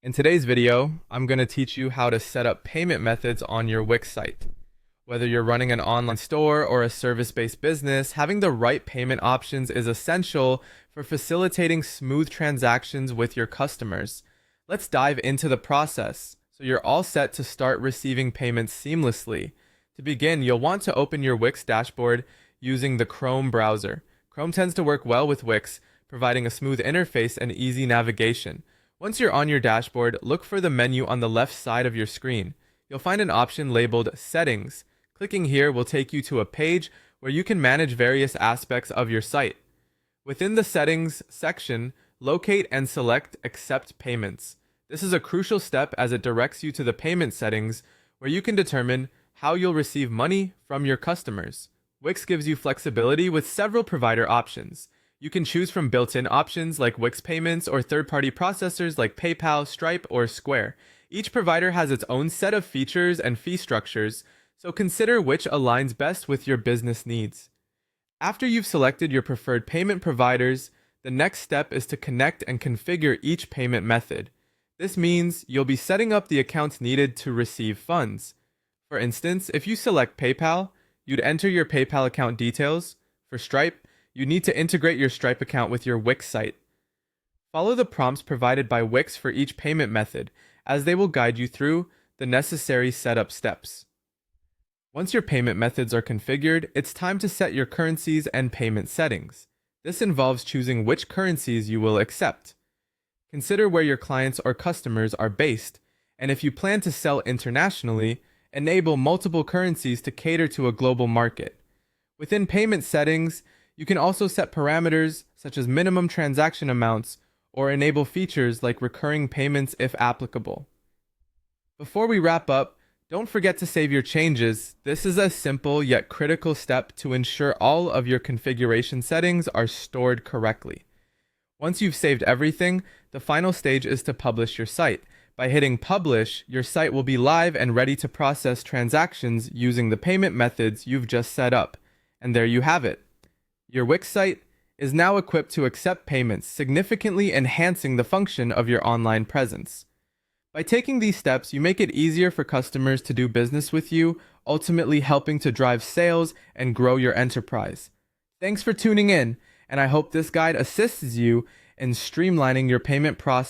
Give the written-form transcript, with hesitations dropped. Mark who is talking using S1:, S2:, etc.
S1: In today's video, I'm going to teach you how to set up payment methods on your Wix site. Whether you're running an online store or a service-based business, having the right payment options is essential for facilitating smooth transactions with your customers. Let's dive into the process so you're all set to start receiving payments seamlessly. To begin, you'll want to open your Wix dashboard using the Chrome browser. Chrome tends to work well with Wix, providing a smooth interface and easy navigation. Once you're on your dashboard, look for the menu on the left side of your screen. You'll find an option labeled Settings. Clicking here will take you to a page where you can manage various aspects of your site. Within the Settings section, locate and select Accept Payments. This is a crucial step as it directs you to the payment settings where you can determine how you'll receive money from your customers. Wix gives you flexibility with several provider options. You can choose from built-in options like Wix Payments or third-party processors like PayPal, Stripe, or Square. Each provider has its own set of features and fee structures, so consider which aligns best with your business needs. After you've selected your preferred payment providers, the next step is to connect and configure each payment method. This means you'll be setting up the accounts needed to receive funds. For instance, if you select PayPal, you'd enter your PayPal account details. For Stripe, you need to integrate your Stripe account with your Wix site. Follow the prompts provided by Wix for each payment method, as they will guide you through the necessary setup steps. Once your payment methods are configured, it's time to set your currencies and payment settings. This involves choosing which currencies you will accept. Consider where your clients or customers are based, and if you plan to sell internationally, enable multiple currencies to cater to a global market. Within payment settings, you can also set parameters such as minimum transaction amounts or enable features like recurring payments if applicable. Before we wrap up, don't forget to save your changes. This is a simple yet critical step to ensure all of your configuration settings are stored correctly. Once you've saved everything, the final stage is to publish your site. By hitting publish, your site will be live and ready to process transactions using the payment methods you've just set up. And there you have it. Your Wix site is now equipped to accept payments, significantly enhancing the function of your online presence. By taking these steps, you make it easier for customers to do business with you, ultimately helping to drive sales and grow your enterprise. Thanks for tuning in, and I hope this guide assists you in streamlining your payment process.